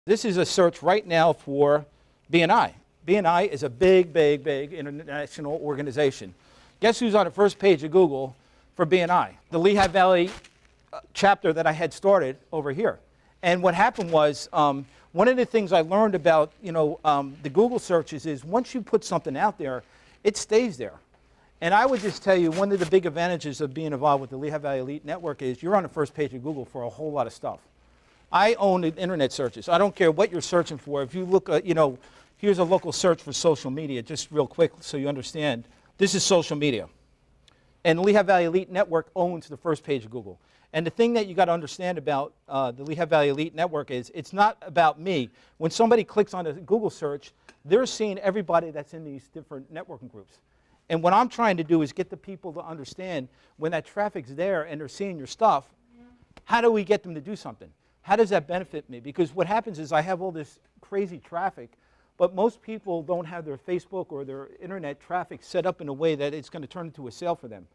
This is a search right now for BNI. BNI is a big, big, big international organization. Guess who's on the first page of Google for BNI? The Lehigh Valley chapter that I had started over here. And what happened was, one of the things I learned about the Google searches is once you put something out there, it stays there. And I would just tell you, one of the big advantages of being involved with the Lehigh Valley Elite Network is you're on the first page of Google for a whole lot of stuff. I own the internet searches. I don't care what you're searching for. If you look at, here's a local search for social media, just real quick so you understand. This is social media. And the Lehigh Valley Elite Network owns the first page of Google. And the thing that you got to understand about the Lehigh Valley Elite Network is it's not about me. When somebody clicks on a Google search, they're seeing everybody that's in these different networking groups. And what I'm trying to do is get the people to understand when that traffic's there and they're seeing your stuff, how do we get them to do something? How does that benefit me? Because what happens is I have all this crazy traffic, but most people don't have their Facebook or their internet traffic set up in a way that it's going to turn into a sale for them.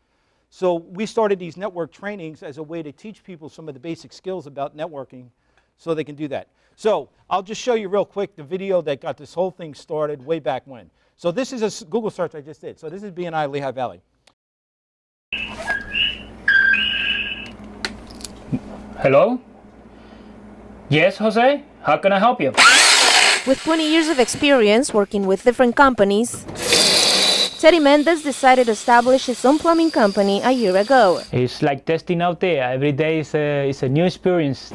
So we started these network trainings as a way to teach people some of the basic skills about networking so they can do that. So I'll just show you real quick the video that got this whole thing started way back when. So this is a Google search I just did. So this is BNI Lehigh Valley. Hello? Yes, Jose? How can I help you? With 20 years of experience working with different companies, Teddy Mendez decided to establish his own plumbing company a year ago. It's like testing out there. Every day is a new experience.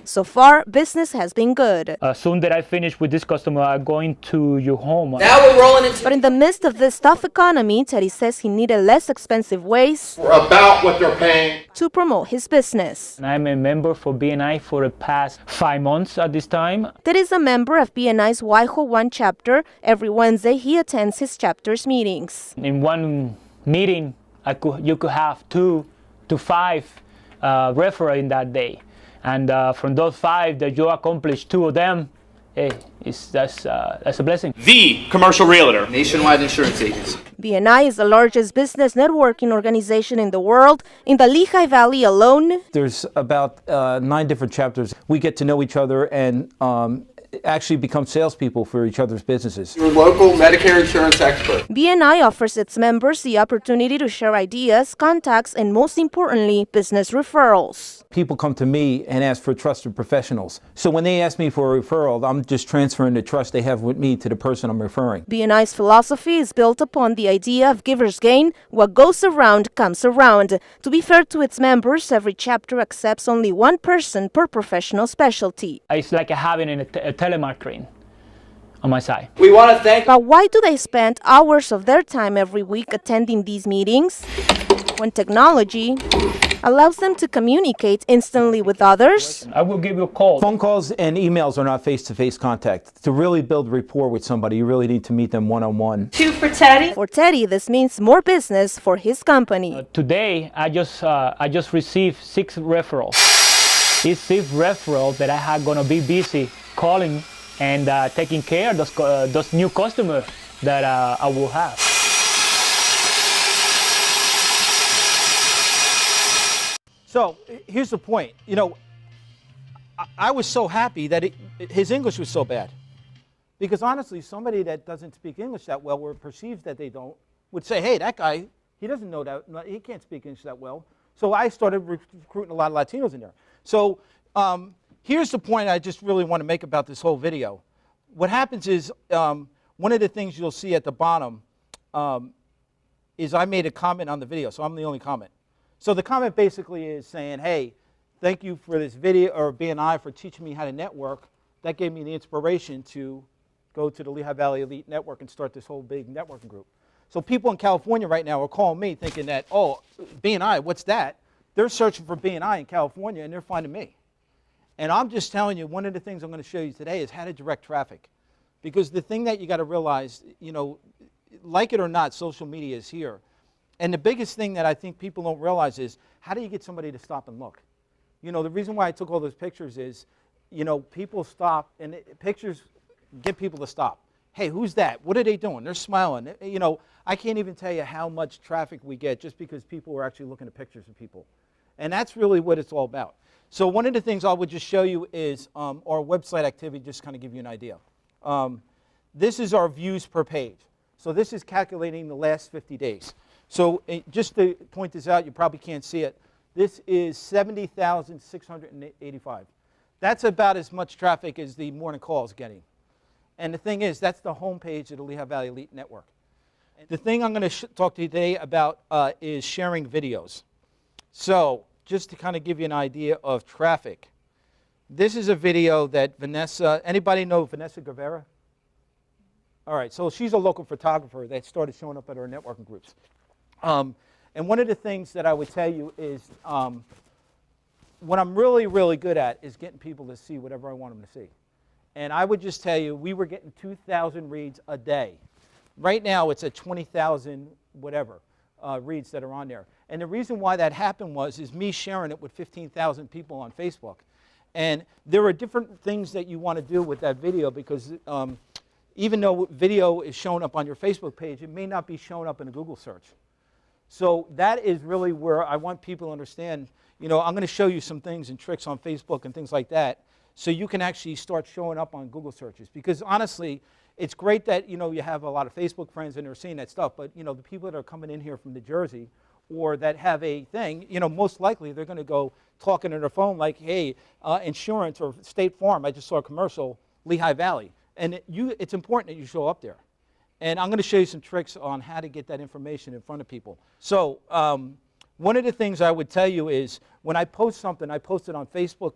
So far, business has been good. Soon that I finish with this customer, I'm going to your home. Now we're rolling into... But in the midst of this tough economy, Teddy says he needed less expensive ways about what they're paying to promote his business. And I'm a member for BNI for the past 5 months at this time. Teddy is a member of BNI's Waiho 1 chapter. Every Wednesday, he attends his chapter's meetings. In one meeting, you could have 2 to 5 referrals in that day. And from those 5 that you accomplish 2 of them, hey, that's a blessing. The commercial realtor. Nationwide insurance agency. BNI is the largest business networking organization in the world. In the Lehigh Valley alone, There's about 9 different chapters. We get to know each other and actually become salespeople for each other's businesses. Your local Medicare insurance expert. BNI offers its members the opportunity to share ideas, contacts, and most importantly, business referrals. People come to me and ask for trusted professionals. So when they ask me for a referral, I'm just transferring the trust they have with me to the person I'm referring. BNI's philosophy is built upon the idea of giver's gain. What goes around comes around. To be fair to its members, every chapter accepts only 1 person per professional specialty. It's like having a telemarketing on my side. We want to thank... But why do they spend hours of their time every week attending these meetings when technology allows them to communicate instantly with others? I will give you a call. Phone calls and emails are not face-to-face contact. To really build rapport with somebody, you really need to meet them one-on-one. 2 for Teddy. For Teddy, this means more business for his company. Today, I just received 6 referrals. It's 6 referrals that I have gonna be busy calling and taking care of those new customers that I will have. So here's the point. I was so happy that his English was so bad. Because honestly, somebody that doesn't speak English that well or perceives that they don't would say, hey, that guy, he doesn't know that, he can't speak English that well. So I started recruiting a lot of Latinos in there. So here's the point I just really want to make about this whole video. What happens is, one of the things you'll see at the bottom is I made a comment on the video, so I'm the only comment. So the comment basically is saying, hey, thank you for this video, or BNI for teaching me how to network. That gave me the inspiration to go to the Lehigh Valley Elite Network and start this whole big networking group. So people in California right now are calling me thinking that, oh, BNI, what's that? They're searching for BNI in California and they're finding me. And I'm just telling you, one of the things I'm going to show you today is how to direct traffic. Because the thing that you got to realize, like it or not, social media is here. And the biggest thing that I think people don't realize is, how do you get somebody to stop and look? The reason why I took all those pictures is, people stop, and pictures get people to stop. Hey, who's that? What are they doing? They're smiling. I can't even tell you how much traffic we get just because people are actually looking at pictures of people. And that's really what it's all about. So one of the things I would just show you is our website activity, just kind of give you an idea. This is our views per page. So this is calculating the last 50 days. So just to point this out, you probably can't see it. This is 70,685. That's about as much traffic as the morning call is getting. And the thing is, that's the home page of the Lehigh Valley Elite Network. The thing I'm going to talk to you today about is sharing videos. So just to kind of give you an idea of traffic, this is a video that Vanessa, anybody know Vanessa Guevara? All right, so she's a local photographer that started showing up at our networking groups. And one of the things that I would tell you is what I'm really, really good at is getting people to see whatever I want them to see. And I would just tell you, we were getting 2,000 reads a day. Right now, it's at 20,000 whatever reads that are on there. And the reason why that happened is me sharing it with 15,000 people on Facebook. And there are different things that you want to do with that video because even though video is showing up on your Facebook page, it may not be showing up in a Google search. So that is really where I want people to understand, I'm going to show you some things and tricks on Facebook and things like that so you can actually start showing up on Google searches. Because honestly, it's great that, you have a lot of Facebook friends and they're seeing that stuff, but, the people that are coming in here from New Jersey or that have a thing, most likely they're going to go talking on their phone like, hey, insurance or State Farm, I just saw a commercial, Lehigh Valley. And it's important that you show up there. And I'm going to show you some tricks on how to get that information in front of people. So one of the things I would tell you is when I post something, I post it on Facebook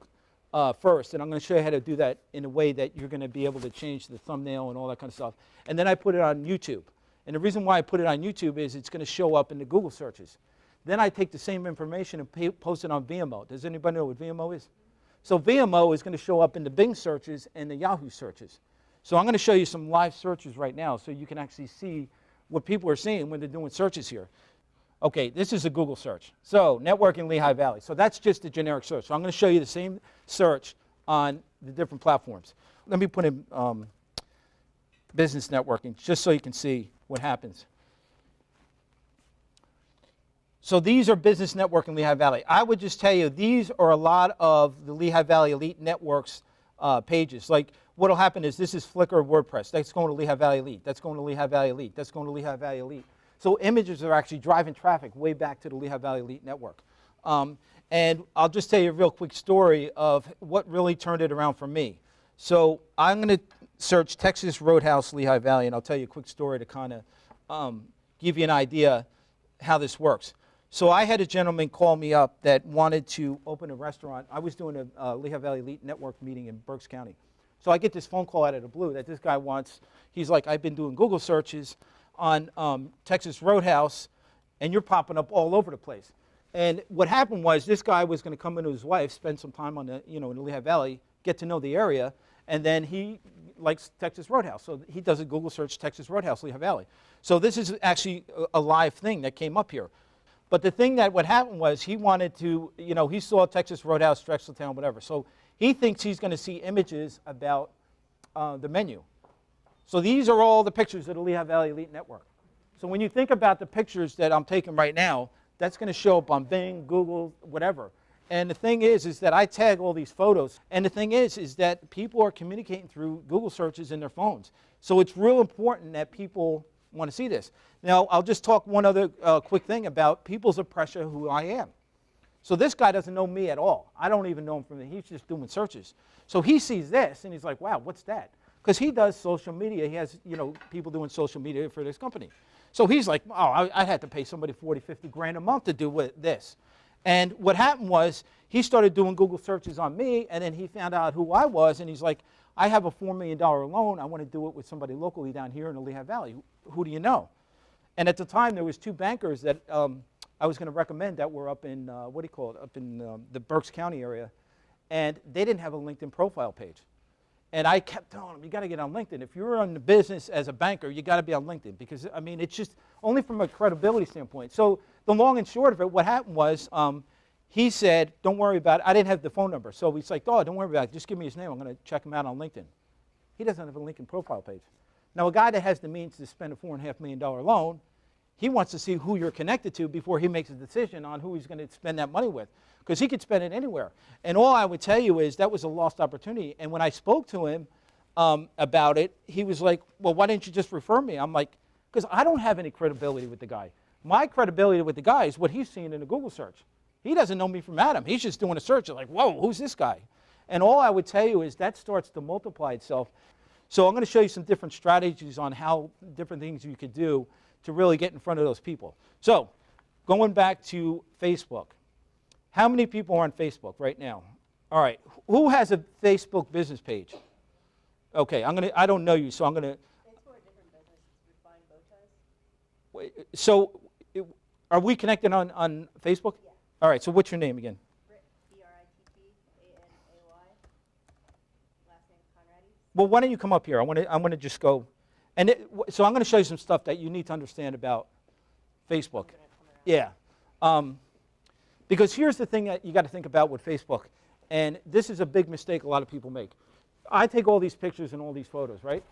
first. And I'm going to show you how to do that in a way that you're going to be able to change the thumbnail and all that kind of stuff. And then I put it on YouTube. And the reason why I put it on YouTube is it's going to show up in the Google searches. Then I take the same information and post it on Vimeo. Does anybody know what Vimeo is? So Vimeo is going to show up in the Bing searches and the Yahoo searches. So I'm going to show you some live searches right now so you can actually see what people are seeing when they're doing searches here. Okay, this is a Google search. So networking Lehigh Valley. So that's just a generic search. So I'm going to show you the same search on the different platforms. Let me put in business networking just so you can see what happens. So these are business networking Lehigh Valley. I would just tell you these are a lot of the Lehigh Valley Elite Networks pages. Like what will happen is this is Flickr WordPress. That's going to Lehigh Valley Elite. That's going to Lehigh Valley Elite. That's going to Lehigh Valley Elite. So images are actually driving traffic way back to the Lehigh Valley Elite Network. And I'll just tell you a real quick story of what really turned it around for me. So I'm going to search Texas Roadhouse Lehigh Valley, and I'll tell you a quick story to kind of give you an idea how this works. So I had a gentleman call me up that wanted to open a restaurant. I was doing a Lehigh Valley Elite Network meeting in Berks County. So I get this phone call out of the blue that this guy wants, he's like, I've been doing Google searches on Texas Roadhouse, and you're popping up all over the place. And what happened was this guy was going to come in with his wife, spend some time on the, in the Lehigh Valley, get to know the area, and then he likes Texas Roadhouse. So he does a Google search, Texas Roadhouse, Lehigh Valley. So this is actually a live thing that came up here. But the thing that what happened was he wanted to, he saw Texas Roadhouse, Drexeltown, whatever. So he thinks he's going to see images about the menu. So these are all the pictures of the Lehigh Valley Elite Network. So when you think about the pictures that I'm taking right now, that's going to show up on Bing, Google, whatever. And the thing is that I tag all these photos. And the thing is that people are communicating through Google searches in their phones. So it's real important that people want to see this. Now, I'll just talk one other quick thing about people's impression of who I am. So this guy doesn't know me at all. I don't even know him from he's just doing searches. So he sees this and he's like, wow, what's that? Because he does social media. He has, people doing social media for this company. So he's like, oh, I had to pay somebody 40, 50 grand a month to do this. And what happened was he started doing Google searches on me, and then he found out who I was, and he's like, I have a $4 million loan. I want to do it with somebody locally down here in the Lehigh Valley. Who do you know? And at the time, there was two bankers that I was going to recommend that were up in, up in the Berks County area, and they didn't have a LinkedIn profile page. And I kept telling them, you got to get on LinkedIn. If you're in the business as a banker, you got to be on LinkedIn because, it's just only from a credibility standpoint. So the long and short of it, what happened was he said, don't worry about it. I didn't have the phone number. So he's like, oh, don't worry about it. Just give me his name. I'm going to check him out on LinkedIn. He doesn't have a LinkedIn profile page. Now, a guy that has the means to spend a $4.5 million loan, He wants to see who you're connected to before he makes a decision on who he's going to spend that money with, because he could spend it anywhere. And all I would tell you is that was a lost opportunity. And when I spoke to him about it, he was like, well, why didn't you just refer me? I'm like, because I don't have any credibility with the guy. My credibility with the guy is what he's seeing in a Google search. He doesn't know me from Adam. He's just doing a search. It's like, whoa, who's this guy? And all I would tell you is that starts to multiply itself. So I'm going to show you some different strategies on how different things you could do to really get in front of those people. So going back to Facebook. How many people are on Facebook right now? All right. Who has a Facebook business page? Okay, I don't know you, so I'm going to. It's for a different business. It's Refined Bow Ties. So are we connected on Facebook? Yeah. All right, so what's your name again? Britt, B-R-I-T-T-A-N-A-Y. Last name Conradi. Well, why don't you come up here? I want to just go. And so I'm going to show you some stuff that you need to understand about Facebook. Yeah. Because here's the thing that you got to think about with Facebook. And this is a big mistake a lot of people make. I take all these pictures and all these photos, right?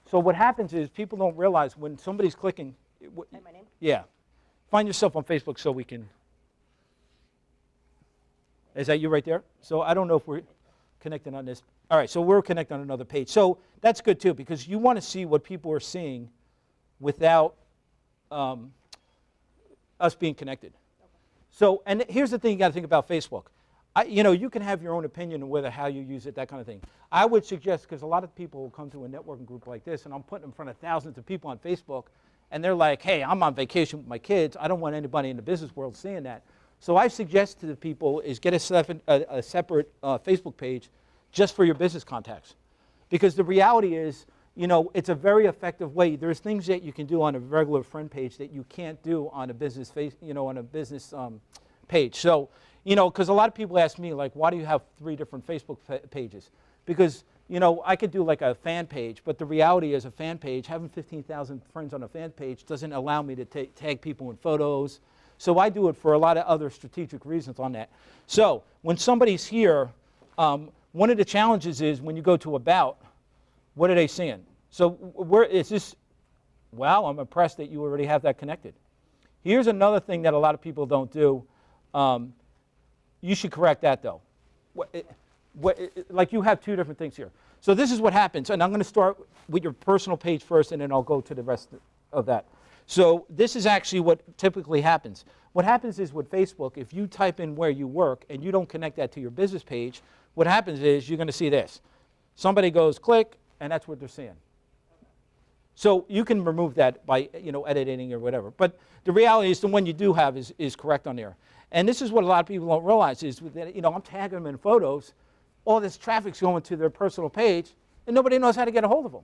So what happens is people don't realize when somebody's clicking. And my name? Yeah. Find yourself on Facebook so we can. Is that you right there? So I don't know if we're connected on this. All right, so we're connected on another page. So that's good too, because you want to see what people are seeing without us being connected. Okay. So, and here's the thing you got to think about Facebook. You can have your own opinion on whether how you use it, that kind of thing. I would suggest, because a lot of people will come to a networking group like this, and I'm putting in front of thousands of people on Facebook, and they're like, hey, I'm on vacation with my kids. I don't want anybody in the business world seeing that. So I suggest to the people is get a separate Facebook page just for your business contacts. Because the reality is, it's a very effective way. There's things that you can do on a regular friend page that you can't do on a business page. So, because a lot of people ask me, like, why do you have 3 different Facebook pages? Because, I could do like a fan page, but the reality is a fan page, having 15,000 friends on a fan page doesn't allow me to tag people in photos. So I do it for a lot of other strategic reasons on that. So when somebody's here, one of the challenges is when you go to About, what are they seeing? So where is this? Wow, I'm impressed that you already have that connected. Here's another thing that a lot of people don't do. You should correct that though. Like you have 2 different things here. So this is what happens, and I'm going to start with your personal page first, and then I'll go to the rest of that. So this is actually what typically happens. What happens is with Facebook, if you type in where you work and you don't connect that to your business page, what happens is you're going to see this. Somebody goes click, and that's what they're seeing. So you can remove that by editing or whatever. But the reality is the one you do have is correct on there. And this is what a lot of people don't realize is that I'm tagging them in photos. All this traffic's going to their personal page, and nobody knows how to get a hold of them.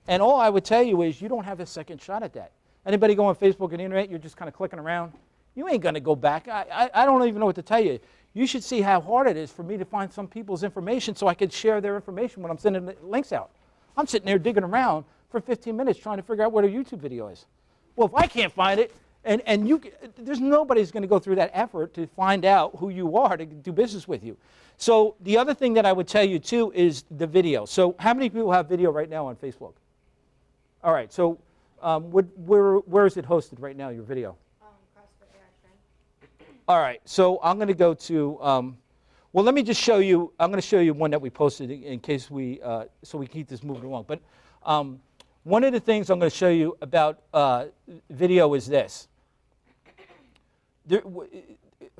And all I would tell you is you don't have a second shot at that. Anybody go on Facebook and the internet, you're just kind of clicking around. You ain't going to go back. I don't even know what to tell you. You should see how hard it is for me to find some people's information so I could share their information when I'm sending the links out. I'm sitting there digging around for 15 minutes trying to figure out what a YouTube video is. Well, if I can't find it, and there's nobody's going to go through that effort to find out who you are to do business with you. So the other thing that I would tell you too is the video. So how many people have video right now on Facebook? All right, so where is it hosted right now, your video? CrossFit AI Trend. All right, so I'm going to go to, well, let me just show you, I'm going to show you one that we posted in case so we keep this moving along. But one of the things I'm going to show you about video is this.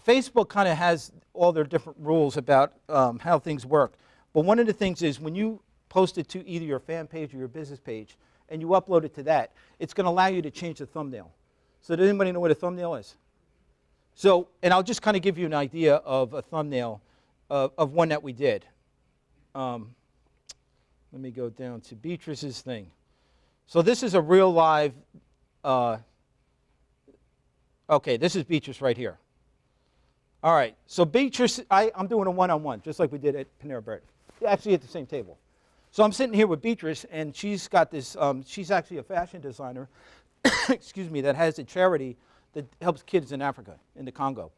Facebook kind of has all their different rules about how things work. But one of the things is when you post it to either your fan page or your business page, and you upload it to that, it's going to allow you to change the thumbnail. So does anybody know what a thumbnail is? So, and I'll just kind of give you an idea of a thumbnail of one that we did. Let me go down to Beatrice's thing. So this is a real live, okay, this is Beatrice right here. All right, so Beatrice, I'm doing a one-on-one, just like we did at Panera Bread. Actually at the same table. So I'm sitting here with Beatrice, and she's got this, she's actually a fashion designer, excuse me, that has a charity that helps kids in Africa, in the Congo.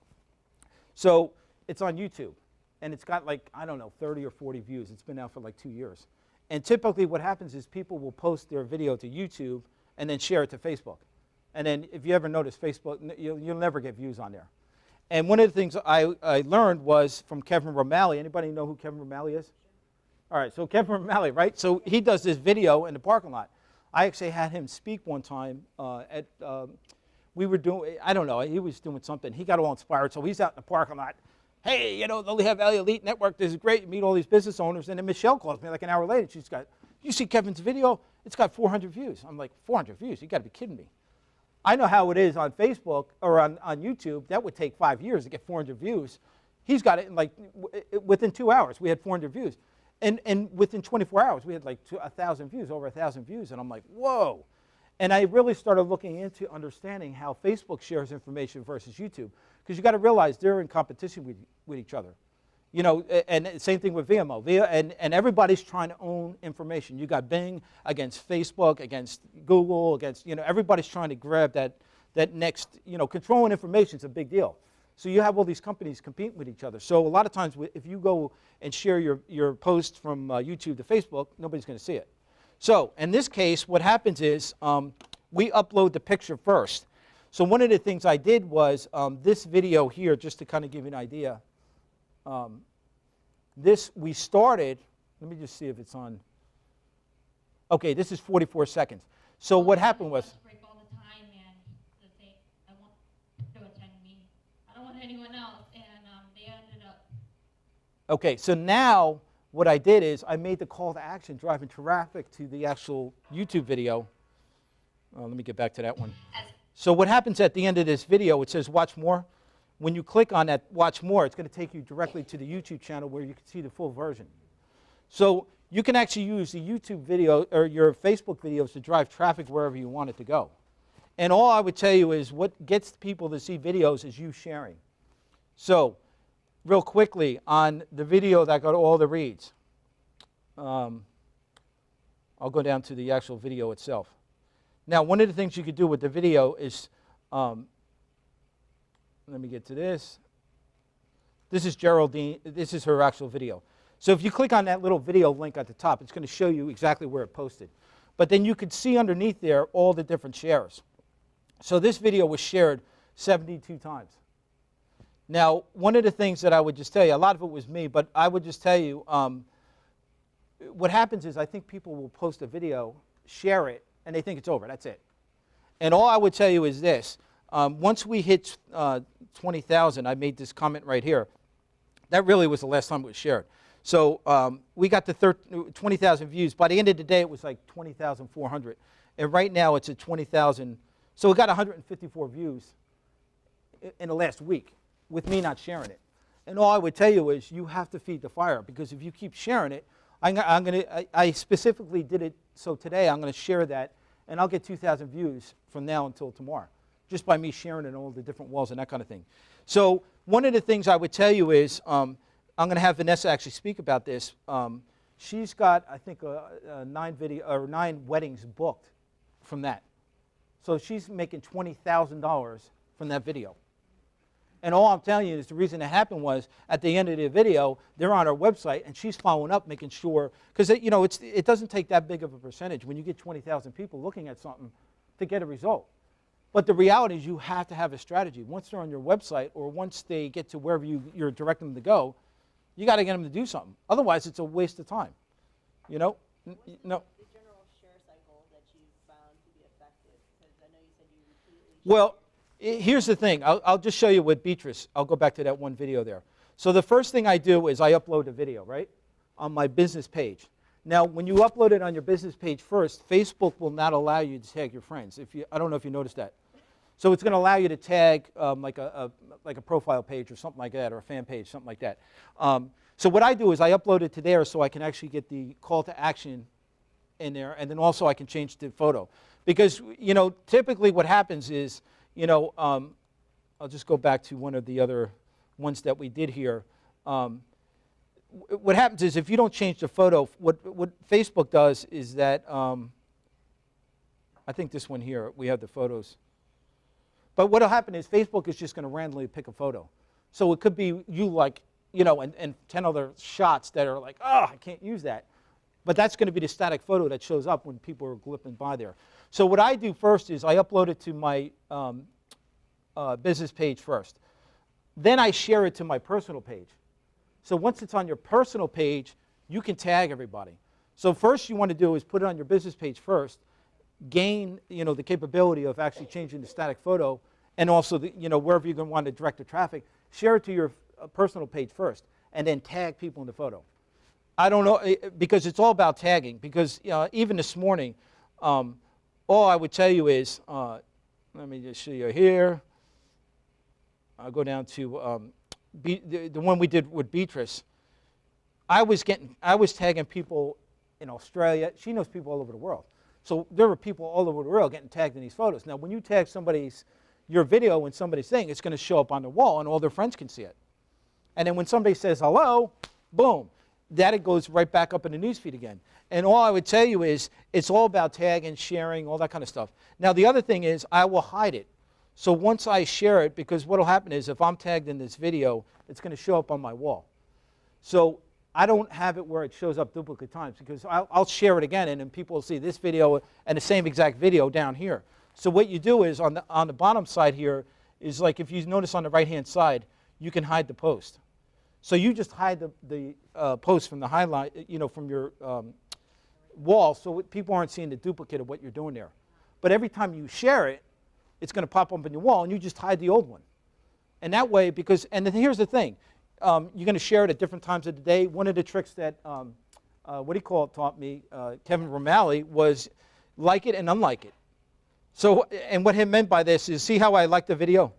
So it's on YouTube, and it's got like, I don't know, 30 or 40 views. It's been out for like 2 years. And typically what happens is people will post their video to YouTube and then share it to Facebook. And then if you ever notice Facebook, you'll never get views on there. And one of the things I learned was from Kevin Romali. Anybody know who Kevin Romali is? All right, so Kevin Romali, right? So he does this video in the parking lot. I actually had him speak one time we were doing, I don't know, he was doing something. He got all inspired, so he's out in the parking lot. Hey, you know, the Lehigh Valley Elite Network, this is great. You meet all these business owners. And then Michelle calls me like an hour later. She's got, you see Kevin's video? It's got 400 views. I'm like, 400 views? You got to be kidding me. I know how it is on Facebook or on YouTube. That would take 5 years to get 400 views. He's got it in like, within 2 hours, we had 400 views. And within 24 hours, we had like 1,000 views, over 1,000 views. And I'm like, whoa. And I really started looking into understanding how Facebook shares information versus YouTube. Because you got to realize they're in competition with each other. You know, and same thing with Vimeo. And everybody's trying to own information. You got Bing against Facebook, against Google, against, you know, everybody's trying to grab that next, you know, controlling information is a big deal. So you have all these companies competing with each other. So a lot of times if you go and share your post from YouTube to Facebook, nobody's going to see it. So in this case, what happens is we upload the picture first. So one of the things I did was this video here, just to kind of give you an idea. This we started, let me just see if it's on. Okay, this is 44 seconds. So what happened was. Break all the time and to say, I want to attend me. I don't want anyone else. And they ended up. Okay, so now what I did is I made the call to action driving traffic to the actual YouTube video. Let me get back to that one. So what happens at the end of this video, it says watch more. When you click on that watch more, it's going to take you directly to the YouTube channel where you can see the full version. So you can actually use the YouTube video or your Facebook videos to drive traffic wherever you want it to go. And all I would tell you is what gets people to see videos is you sharing. So real quickly on the video that got all the reads, I'll go down to the actual video itself. Now, one of the things you could do with the video is, let me get to this. This is Geraldine. This is her actual video. So if you click on that little video link at the top, it's going to show you exactly where it posted. But then you could see underneath there all the different shares. So this video was shared 72 times. Now, one of the things that I would just tell you, a lot of it was me, but I would just tell you, what happens is I think people will post a video, share it, and they think it's over. That's it. And all I would tell you is this. Once we hit 20,000, I made this comment right here. That really was the last time it was shared. So we got to 20,000 views. By the end of the day, it was like 20,400. And right now, it's at 20,000. So we got 154 views in the last week with me not sharing it. And all I would tell you is you have to feed the fire, because if you keep sharing it, I specifically did it so today I'm going to share that, and I'll get 2,000 views from now until tomorrow, just by me sharing it on all the different walls and that kind of thing. So one of the things I would tell you is I'm going to have Vanessa actually speak about this. She's got, I think, 9 weddings booked from that. So she's making $20,000 from that video. And all I'm telling you is the reason it happened was at the end of the video, they're on our website, and she's following up, making sure, because you know it doesn't take that big of a percentage when you get 20,000 people looking at something to get a result. But the reality is you have to have a strategy. Once they're on your website or once they get to wherever you're directing them to go, you got to get them to do something. Otherwise, it's a waste of time. You know? What's the general share cycle that you found to be effective? Because I know you said you repeatedly. Well, here's the thing. I'll just show you with Beatrice. I'll go back to that one video there. So the first thing I do is I upload a video, right, on my business page. Now, when you upload it on your business page first, Facebook will not allow you to tag your friends. I don't know if you noticed that. So it's going to allow you to tag like a profile page or something like that, or a fan page, something like that. So what I do is I upload it to there so I can actually get the call to action in there, and then also I can change the photo. Because, you know, typically what happens is, you know, I'll just go back to one of the other ones that we did here. What happens is if you don't change the photo, what Facebook does is that, I think this one here, we have the photos. But what will happen is Facebook is just going to randomly pick a photo. So it could be you, like, you know, and 10 other shots that are like, oh, I can't use that. But that's going to be the static photo that shows up when people are glipping by there. So what I do first is I upload it to my business page first. Then I share it to my personal page. So once it's on your personal page, you can tag everybody. So first you want to do is put it on your business page first, gain the capability of actually changing the static photo, and also wherever you're going to want to direct the traffic, share it to your personal page first, and then tag people in the photo. I don't know, because it's all about tagging, because even this morning, all I would tell you is, let me just show you here. I'll go down to the one we did with Beatrice. I was tagging people in Australia. She knows people all over the world. So there were people all over the world getting tagged in these photos. Now, when you tag your video in somebody's thing, it's going to show up on the wall, and all their friends can see it. And then when somebody says hello, boom, it goes right back up in the newsfeed again. And all I would tell you is it's all about tagging, sharing, all that kind of stuff. Now, the other thing is I will hide it. So once I share it, because what will happen is if I'm tagged in this video, it's going to show up on my wall. So I don't have it where it shows up duplicate times, because I'll share it again, and then people will see this video and the same exact video down here. So what you do is on the bottom side here is, like, if you notice on the right-hand side, you can hide the post. So you just hide the post from the highlight, from your wall, so people aren't seeing the duplicate of what you're doing there. But every time you share it, it's going to pop up on your wall, and you just hide the old one. And that way, and then here's the thing, you're going to share it at different times of the day. One of the tricks that, taught me, Kevin Romali, was like it and unlike it. So, and what he meant by this is, see how I like the video?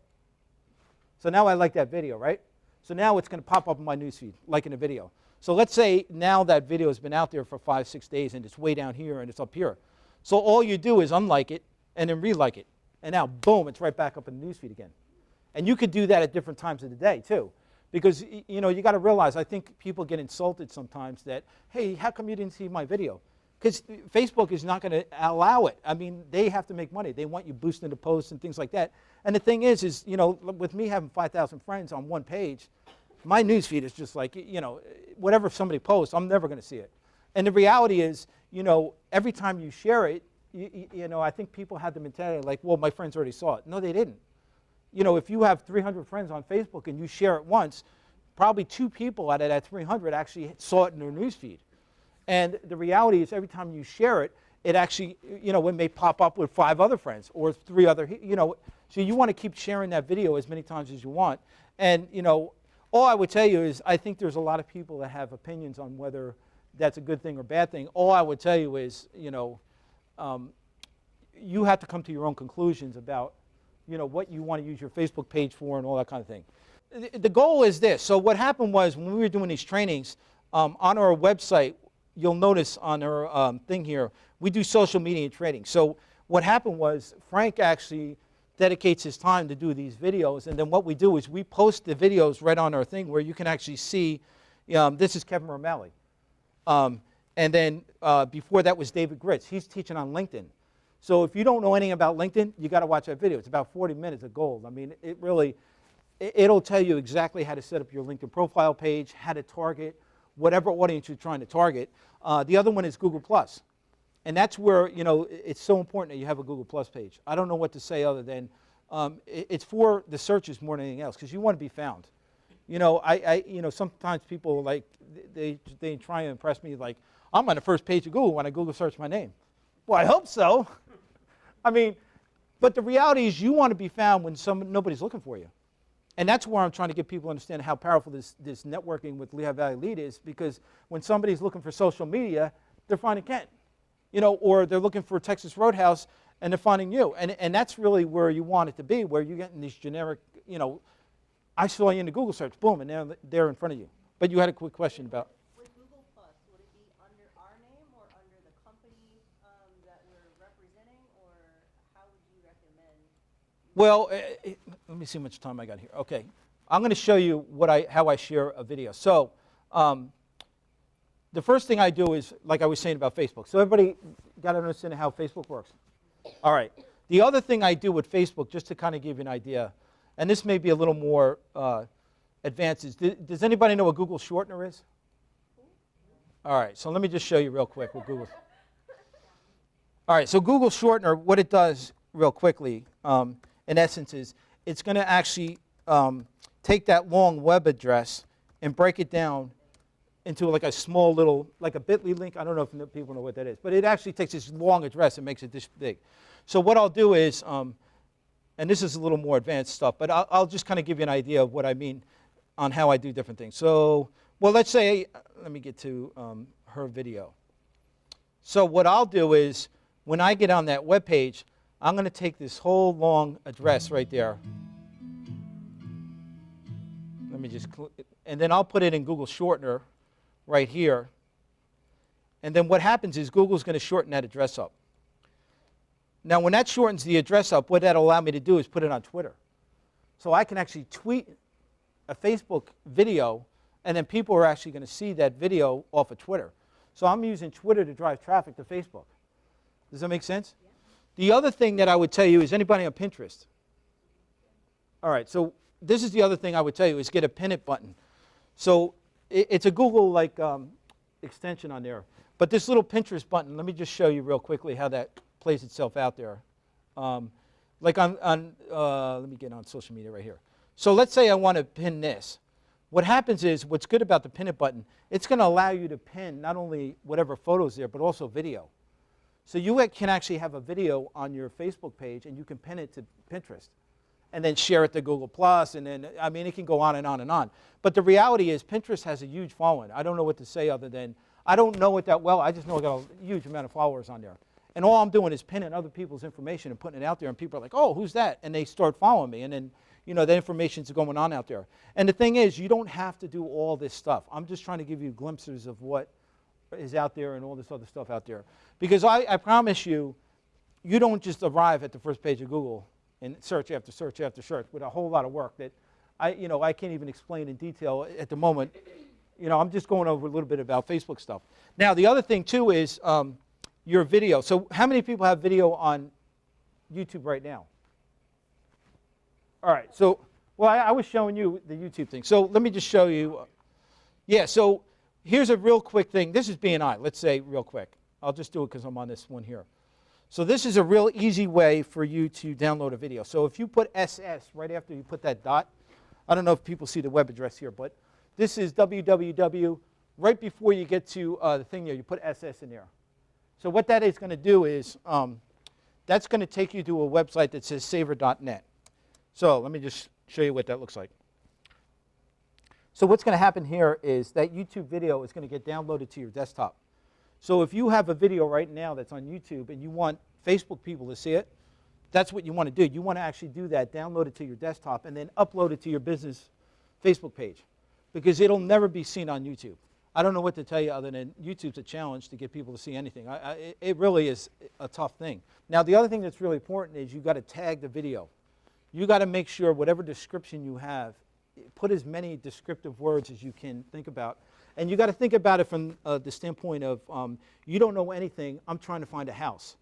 So now I like that video, right? So now it's going to pop up in my newsfeed, liking the video. So let's say now that video has been out there for 5-6 days, and it's way down here, and it's up here. So all you do is unlike it, and then re-like it. And now, boom, it's right back up in the newsfeed again. And you could do that at different times of the day, too. Because, you got to realize, I think people get insulted sometimes that, hey, how come you didn't see my video? Because Facebook is not going to allow it. I mean, they have to make money. They want you boosting the posts and things like that. And the thing is with me having 5,000 friends on one page, my newsfeed is just like, whatever somebody posts, I'm never going to see it. And the reality is, every time you share it, I think people have the mentality like, well, my friends already saw it. No, they didn't. If you have 300 friends on Facebook and you share it once, probably 2 people out of that 300 actually saw it in their newsfeed. And the reality is every time you share it, it actually, it may pop up with 5 other friends or 3 other, so you want to keep sharing that video as many times as you want. And, all I would tell you is I think there's a lot of people that have opinions on whether that's a good thing or bad thing. All I would tell you is, you have to come to your own conclusions about, what you want to use your Facebook page for and all that kind of thing. The goal is this. So what happened was when we were doing these trainings, on our website, you'll notice on our thing here, we do social media training. So what happened was Frank actually dedicates his time to do these videos, and then what we do is we post the videos right on our thing where you can actually see, this is Kevin Romali. And then before that was David Gritz. He's teaching on LinkedIn. So if you don't know anything about LinkedIn, you got to watch that video. It's about 40 minutes of gold. I mean, it'll tell you exactly how to set up your LinkedIn profile page, how to target whatever audience you're trying to target. The other one is Google+. And that's where, it's so important that you have a Google Plus page. I don't know what to say other than it's for the searches more than anything else, because you want to be found. Sometimes people they try and impress me like, I'm on the first page of Google when I Google search my name. Well, I hope so. I mean, but the reality is you want to be found when nobody's looking for you. And that's where I'm trying to get people to understand how powerful this networking with Lehigh Valley Lead is, because when somebody's looking for social media, they're finding Kent. Or they're looking for Texas Roadhouse and they're finding you. And that's really where you want it to be, where you're getting these generic, I saw you in the Google search, boom, and they're in front of you. But you had a quick question about. With Google Plus, would it be under our name or under the company that we're representing, or how would you recommend? Well, let me see how much time I got here. Okay, I'm going to show you how I share a video. So. The first thing I do is, like I was saying about Facebook. So everybody got to understand how Facebook works. All right. The other thing I do with Facebook, just to kind of give you an idea, and this may be a little more advanced, is does anybody know what Google shortener is? All right, so let me just show you real quick what Google. All right, so Google Shortener, what it does real quickly, in essence, is it's going to actually take that long web address and break it down into like a small little, like a bit.ly link. I don't know if people know what that is, but it actually takes this long address and makes it this big. So what I'll do is, and this is a little more advanced stuff, but I'll just kind of give you an idea of what I mean on how I do different things. So, well, let's say, let me get to her video. So what I'll do is, when I get on that web page, I'm going to take this whole long address right there. Let me just, and then I'll put it in Google Shortener right here. And then what happens is Google's going to shorten that address up. Now, when that shortens the address up, what that'll allow me to do is put it on Twitter. So I can actually tweet a Facebook video, and then people are actually going to see that video off of Twitter. So I'm using Twitter to drive traffic to Facebook. Does that make sense? Yeah. The other thing that I would tell you is, anybody on Pinterest? All right, so this is the other thing I would tell you is get a pin it button. So it's a Google like extension on there. But this little Pinterest button, let me just show you real quickly how that plays itself out there. Like let me get on social media right here. So let's say I want to pin this. What happens is, what's good about the pin it button, it's going to allow you to pin not only whatever photos there, but also video. So you can actually have a video on your Facebook page, and you can pin it to Pinterest, and then share it to Google+, and then, I mean, it can go on and on and on. But the reality is, Pinterest has a huge following. I don't know what to say other than, I don't know it that well. I just know I got a huge amount of followers on there. And all I'm doing is pinning other people's information and putting it out there, and people are like, oh, who's that? And they start following me, and then, you know, the information's going on out there. And the thing is, you don't have to do all this stuff. I'm just trying to give you glimpses of what is out there and all this other stuff out there. Because I promise you, you don't just arrive at the first page of Google and search after search after search with a whole lot of work that I can't even explain in detail at the moment. You know, I'm just going over a little bit about Facebook stuff. Now, the other thing too is your video. So how many people have video on YouTube right now? All right, so, well, I was showing you the YouTube thing. So let me just show you. Yeah, so here's a real quick thing. This is BNI, let's say real quick. I'll just do it because I'm on this one here. So this is a real easy way for you to download a video. So if you put SS right after you put that dot, I don't know if people see the web address here, but this is www. Right before you get to the thing there, you put SS in there. So what that is going to do is, that's going to take you to a website that says savor.net. So let me just show you what that looks like. So what's going to happen here is that YouTube video is going to get downloaded to your desktop. So if you have a video right now that's on YouTube and you want Facebook people to see it, that's what you want to do. You want to actually do that, download it to your desktop, and then upload it to your business Facebook page, because it'll never be seen on YouTube. I don't know what to tell you other than YouTube's a challenge to get people to see anything. It really is a tough thing. Now, the other thing that's really important is you've got to tag the video. You got to make sure whatever description you have, put as many descriptive words as you can think about. And you got to think about it from the standpoint of you don't know anything. I'm trying to find a house.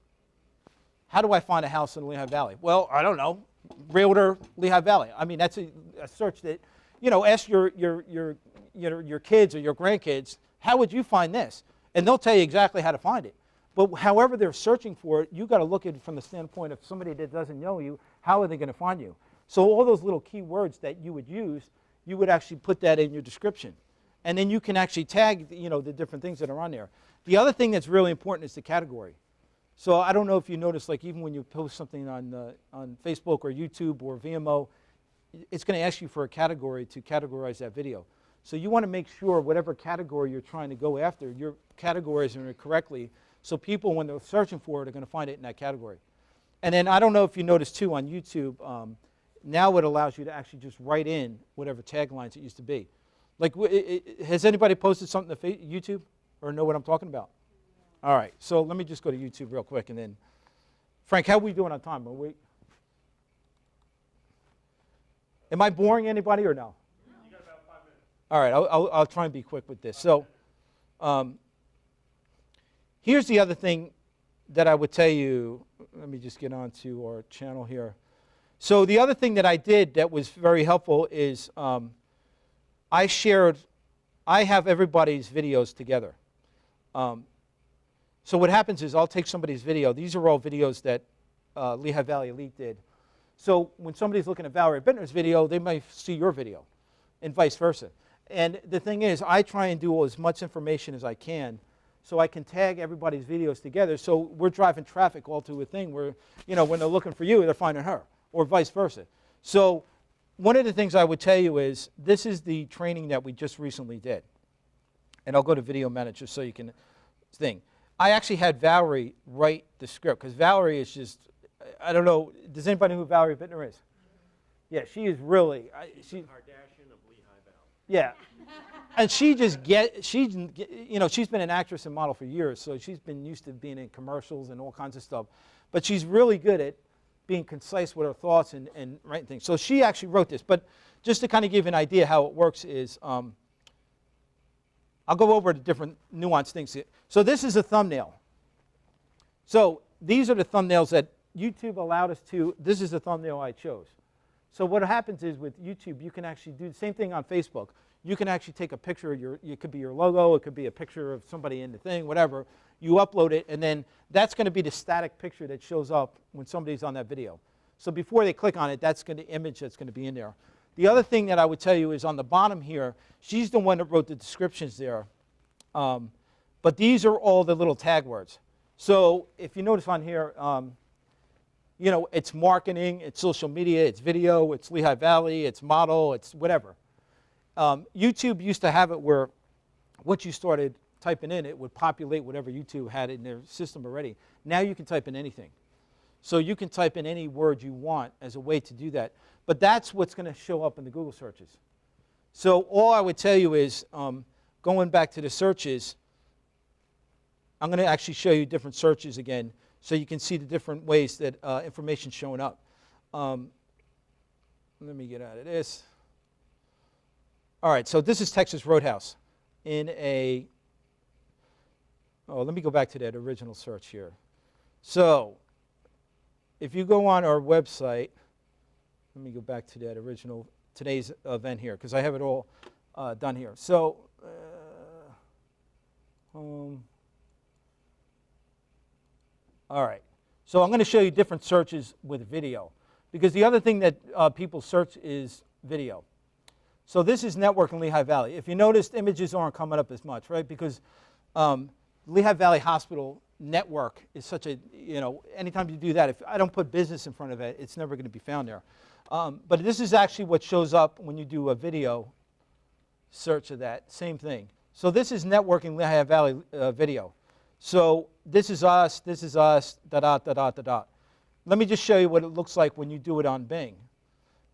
How do I find a house in Lehigh Valley? Well, I don't know. Realtor, Lehigh Valley. I mean, that's a search that, you know, ask your kids or your grandkids, how would you find this? And they'll tell you exactly how to find it. But however they're searching for it, you got to look at it from the standpoint of somebody that doesn't know you. How are they going to find you? So all those little key words that you would use, you would actually put that in your description. And then you can actually tag, you know, the different things that are on there. The other thing that's really important is the category. So I don't know if you notice, like even when you post something on Facebook or YouTube or Vimeo, it's going to ask you for a category to categorize that video. So you want to make sure whatever category you're trying to go after, your categories are correctly, so people, when they're searching for it, are going to find it in that category. And then I don't know if you noticed too on YouTube, now it allows you to actually just write in whatever taglines it used to be. Like, has anybody posted something to YouTube or know what I'm talking about? All right, so let me just go to YouTube real quick, and then, Frank, how are we doing on time? Are we? Am I boring anybody or no? You got about 5 minutes. All right, I'll try and be quick with this. So, here's the other thing that I would tell you. Let me just get on to our channel here. So the other thing that I did that was very helpful is I have everybody's videos together. So what happens is I'll take somebody's video. These are all videos that Lehigh Valley Elite did. So when somebody's looking at Valerie Bittner's video, they might see your video, and vice versa. And the thing is, I try and do as much information as I can so I can tag everybody's videos together. So we're driving traffic all to a thing where, you know, when they're looking for you, they're finding her, or vice versa. So one of the things I would tell you is, this is the training that we just recently did. And I'll go to Video Manager so you can think. I actually had Valerie write the script, because Valerie is just, I don't know, does anybody know who Valerie Bittner is? Yeah, she is really, she Kardashian of Lehigh Valley. yeah. And she's been an actress and model for years, so she's been used to being in commercials and all kinds of stuff. But she's really good at being concise with her thoughts and writing things. So she actually wrote this. But just to kind of give you an idea how it works is, I'll go over the different nuanced things here. So this is a thumbnail. So these are the thumbnails that YouTube allowed us to. This is the thumbnail I chose. So what happens is with YouTube, you can actually do the same thing on Facebook. You can actually take a picture of it could be your logo, it could be a picture of somebody in the thing, whatever. You upload it, and then that's going to be the static picture that shows up when somebody's on that video. So before they click on it, that's going to image that's going to be in there. The other thing that I would tell you is on the bottom here, she's the one that wrote the descriptions there. But these are all the little tag words. So if you notice on here, you know, it's marketing, it's social media, it's video, it's Lehigh Valley, it's model, it's whatever. YouTube used to have it where once you started typing in, it would populate whatever YouTube had in their system already. Now you can type in anything. So you can type in any word you want as a way to do that. But that's what's going to show up in the Google searches. So all I would tell you is, going back to the searches, I'm going to actually show you different searches again so you can see the different ways that information's showing up. Let me get out of this. All right, so this is Texas Roadhouse in a, let me go back to that original search here. So if you go on our website, let me go back to that original, today's event here, because I have it all done here. So, all right, so I'm going to show you different searches with video, because the other thing that people search is video. So this is network in Lehigh Valley. If you noticed, images aren't coming up as much, right? Because Lehigh Valley Hospital network is such a, you know, anytime you do that, if I don't put business in front of it, it's never going to be found there. But this is actually what shows up when you do a video search of that, same thing. So this is networking Lehigh Valley video. So this is us, da da da da da da. Let me just show you what it looks like when you do it on Bing.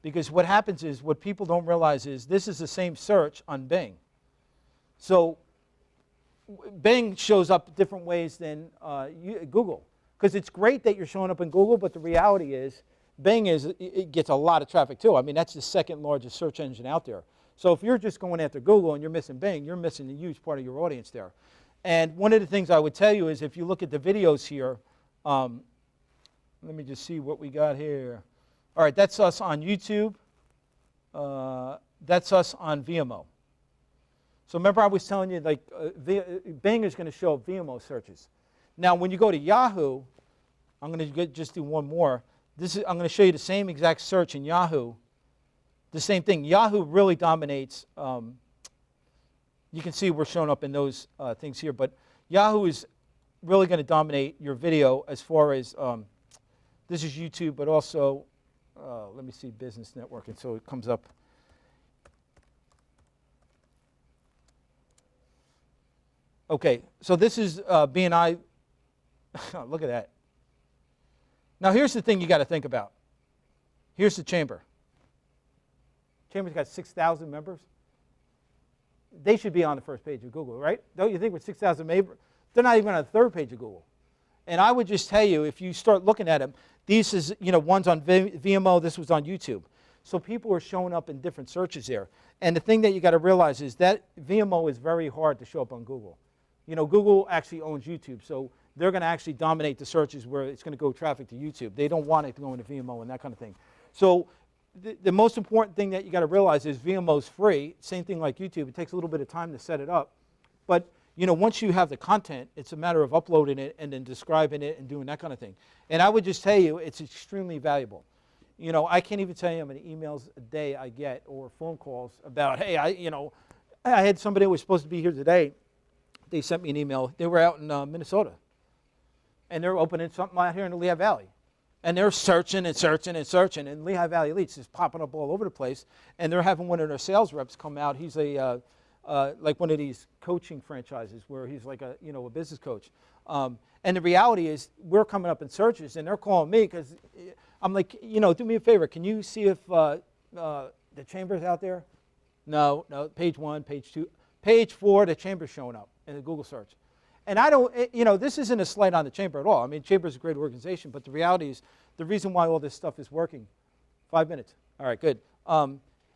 Because what happens is, what people don't realize is, this is the same search on Bing. So Bing shows up different ways than Google. Because it's great that you're showing up in Google, but the reality is, Bing it gets a lot of traffic too. I mean, that's the second largest search engine out there. So if you're just going after Google and you're missing Bing, you're missing a huge part of your audience there. And one of the things I would tell you is, if you look at the videos here, let me just see what we got here. All right, that's us on YouTube. That's us on Vimeo. So remember I was telling you, like, Bing is going to show up Vimeo searches. Now, when you go to Yahoo, I'm going to just do one more. I'm going to show you the same exact search in Yahoo. The same thing. Yahoo really dominates. You can see we're showing up in those things here, but Yahoo is really going to dominate your video as far as, this is YouTube, but also, let me see, business networking, so it comes up. Okay, so this is BNI. Look at that. Now here's the thing you got to think about. Here's the chamber. Chamber's got 6,000 members. They should be on the first page of Google, right? Don't you think with 6,000 members? They're not even on the third page of Google. And I would just tell you, if you start looking at them, these is, you know, one's on Vimeo, this was on YouTube. So people are showing up in different searches there. And the thing that you got to realize is that Vimeo is very hard to show up on Google. You know, Google actually owns YouTube, so they're going to actually dominate the searches where it's going to go traffic to YouTube. They don't want it to go into Vimeo and that kind of thing. So the most important thing that you got to realize is Vimeo's free. Same thing like YouTube. It takes a little bit of time to set it up. But once you have the content, it's a matter of uploading it and then describing it and doing that kind of thing. And I would just tell you, it's extremely valuable. I can't even tell you how many emails a day I get or phone calls about, hey, I had somebody who was supposed to be here today. They sent me an email. They were out in Minnesota, and they're opening something out here in the Lehigh Valley. And they're searching and searching and searching, and Lehigh Valley Elite's just popping up all over the place. And they're having one of their sales reps come out. He's a like one of these coaching franchises where he's like a business coach. And the reality is, we're coming up in searches, and they're calling me because I'm like, do me a favor. Can you see if the chamber's out there? No, page 1, page 2. Page 4, the chamber's showing up in the Google search. And I don't, this isn't a slight on the chamber at all. I mean, chamber's a great organization, but the reality is, the reason why all this stuff is working, 5 minutes, all right, good,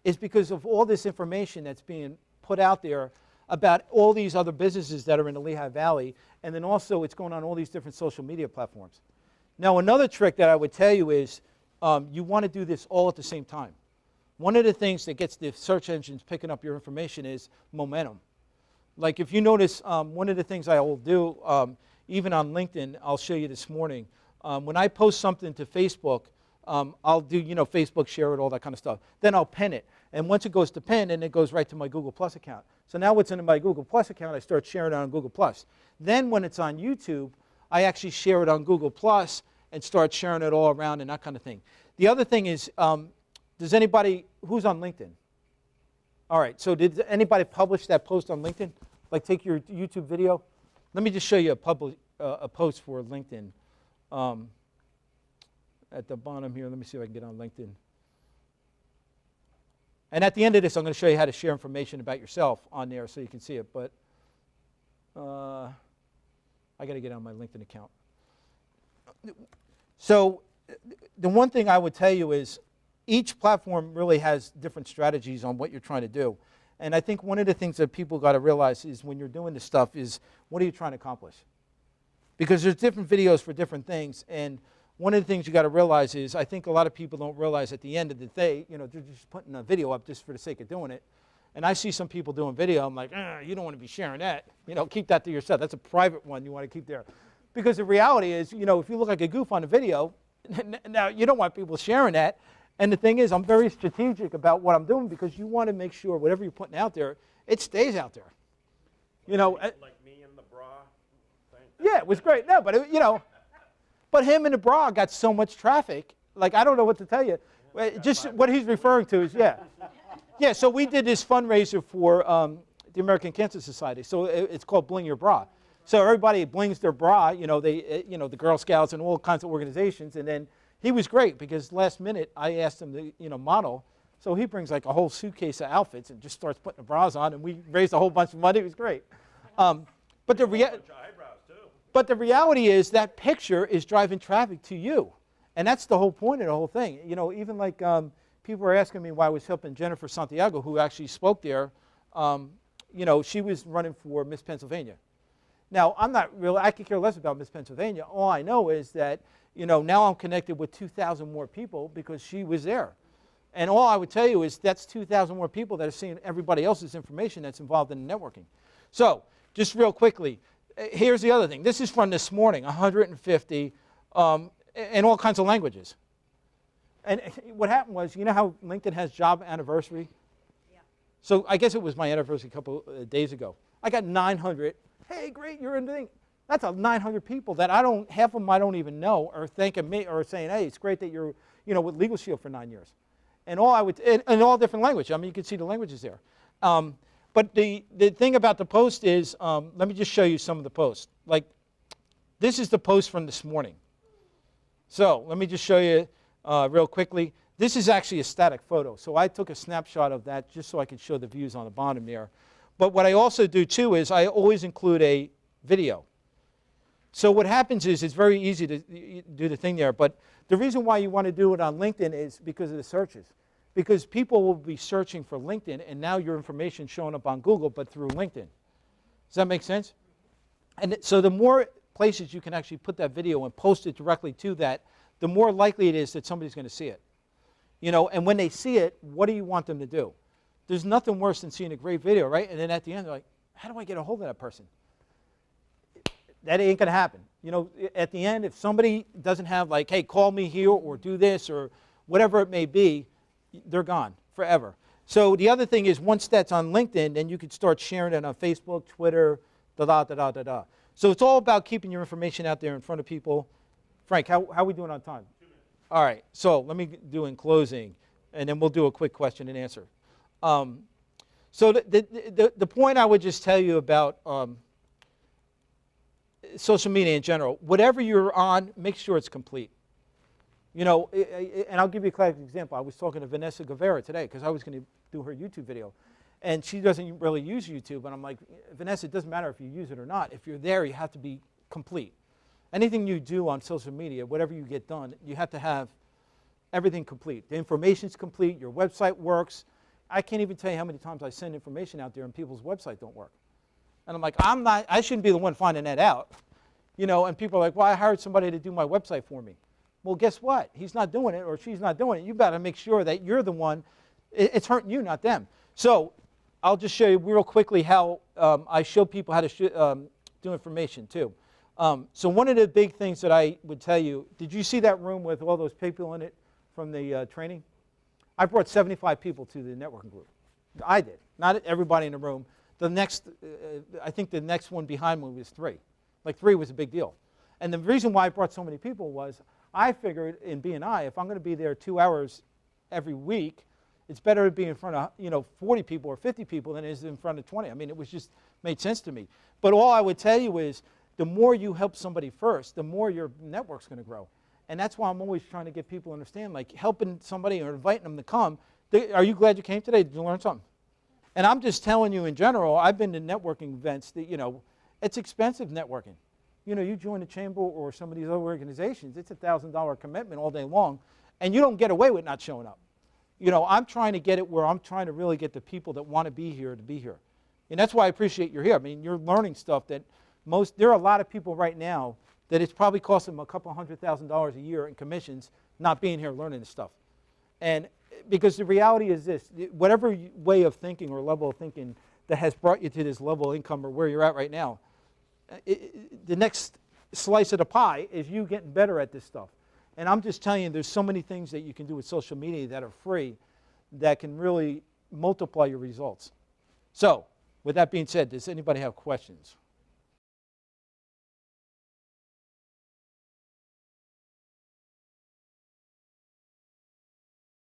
is because of all this information that's being put out there about all these other businesses that are in the Lehigh Valley, and then also it's going on all these different social media platforms. Now, another trick that I would tell you is you want to do this all at the same time. One of the things that gets the search engines picking up your information is momentum. Like if you notice, one of the things I will do, even on LinkedIn, I'll show you this morning. When I post something to Facebook, I'll do, Facebook share it, all that kind of stuff. Then I'll pin it. And once it goes to pin, and it goes right to my Google Plus account. So now what's in my Google Plus account, I start sharing it on Google Plus. Then when it's on YouTube, I actually share it on Google Plus and start sharing it all around and that kind of thing. The other thing is, does anybody, who's on LinkedIn? All right, so did anybody publish that post on LinkedIn? Like take your YouTube video? Let me just show you a post for LinkedIn. At the bottom here, let me see if I can get on LinkedIn. And at the end of this, I'm going to show you how to share information about yourself on there so you can see it. But I got to get on my LinkedIn account. So the one thing I would tell you is each platform really has different strategies on what you're trying to do. And I think one of the things that people got to realize is when you're doing this stuff is, what are you trying to accomplish? Because there's different videos for different things. And one of the things you got to realize is, I think a lot of people don't realize at the end of the day, they're just putting a video up just for the sake of doing it. And I see some people doing video, I'm like, you don't want to be sharing that. Keep that to yourself. That's a private one you want to keep there. Because the reality is, if you look like a goof on a video, now you don't want people sharing that. And the thing is, I'm very strategic about what I'm doing because you want to make sure whatever you're putting out there, it stays out there. Like me in the bra thing? Yeah, it was great. No, but but him in the bra got so much traffic. Like, I don't know what to tell you. Just what he's referring to is, yeah. So we did this fundraiser for the American Cancer Society. So it's called Bling Your Bra. So everybody blings their bra. The Girl Scouts and all kinds of organizations, and then. He was great because last minute I asked him to model. So he brings like a whole suitcase of outfits and just starts putting the bras on, and we raised a whole bunch of money. It was great. But the reality is that picture is driving traffic to you, and that's the whole point of the whole thing. Even like people were asking me why I was helping Jennifer Santiago, who actually spoke there. She was running for Miss Pennsylvania. Now I could care less about Miss Pennsylvania. All I know is that. Now I'm connected with 2,000 more people because she was there. And all I would tell you is that's 2,000 more people that are seeing everybody else's information that's involved in the networking. So just real quickly, here's the other thing. This is from this morning, 150 in all kinds of languages. And what happened was, how LinkedIn has job anniversary? Yeah. So I guess it was my anniversary a couple of days ago. I got 900. Hey, great, you're in the thing. That's 900 people that half of them I don't even know are thanking me or saying, hey, it's great that you're, with Legal Shield for 9 years. And in all different languages. I mean, you can see the languages there. But the thing about the post is, let me just show you some of the posts. Like, this is the post from this morning. So let me just show you real quickly. This is actually a static photo. So I took a snapshot of that just so I could show the views on the bottom there. But what I also do, too, is I always include a video. So what happens is it's very easy to do the thing there, but the reason why you want to do it on LinkedIn is because of the searches. Because people will be searching for LinkedIn, and now your information showing up on Google, but through LinkedIn. Does that make sense? And so the more places you can actually put that video and post it directly to that, the more likely it is that somebody's going to see it. And when they see it, what do you want them to do? There's nothing worse than seeing a great video, right? And then at the end, they're like, how do I get a hold of that person? That ain't going to happen. You know, at the end, if somebody doesn't have like, hey, call me here or do this or whatever it may be, they're gone forever. So the other thing is, once that's on LinkedIn, then you can start sharing it on Facebook, Twitter, da-da-da-da-da-da. So it's all about keeping your information out there in front of people. Frank, how are we doing on time? 2 minutes. All right, so let me do in closing, and then we'll do a quick question and answer. So the point I would just tell you about social media in general, whatever you're on, make sure it's complete. You know, and I'll give you a classic example. I was talking to Vanessa Guevara today because I was going to do her YouTube video. And she doesn't really use YouTube. And I'm like, Vanessa, it doesn't matter if you use it or not. If you're there, you have to be complete. Anything you do on social media, whatever you get done, you have to have everything complete. The information's complete. Your website works. I can't even tell you how many times I send information out there and people's website don't work. And I'm like, I shouldn't be the one finding that out. You know, and people are like, well, I hired somebody to do my website for me. Well, guess what? He's not doing it or she's not doing it. You've got to make sure that you're the one. It's hurting you, not them. So I'll just show you real quickly how I show people how to do information too. So one of the big things that I would tell you, did you see that room with all those people in it from the training? I brought 75 people to the networking group. I did, not everybody in the room. The next, I think the next one behind me was 3. Like 3 was a big deal. And the reason why I brought so many people was I figured in B&I, if I'm going to be there 2 hours every week, it's better to be in front of 40 people or 50 people than it is in front of 20. I mean, it was just made sense to me. But all I would tell you is the more you help somebody first, the more your network's going to grow. And that's why I'm always trying to get people to understand, like helping somebody or inviting them to come. Are you glad you came today? Did you learn something? And I'm just telling you in general, I've been to networking events that, it's expensive networking. You join the chamber or some of these other organizations, it's a $1,000 commitment all day long, and you don't get away with not showing up. I'm trying to get it where I'm trying to really get the people that want to be here. And that's why I appreciate you're here. I mean, you're learning stuff that there are a lot of people right now that it's probably costing them a couple $100,000 a year in commissions not being here learning this stuff. And because the reality is this, whatever way of thinking or level of thinking that has brought you to this level of income or where you're at right now, the next slice of the pie is you getting better at this stuff. And I'm just telling you, there's so many things that you can do with social media that are free that can really multiply your results. So, with that being said, does anybody have questions?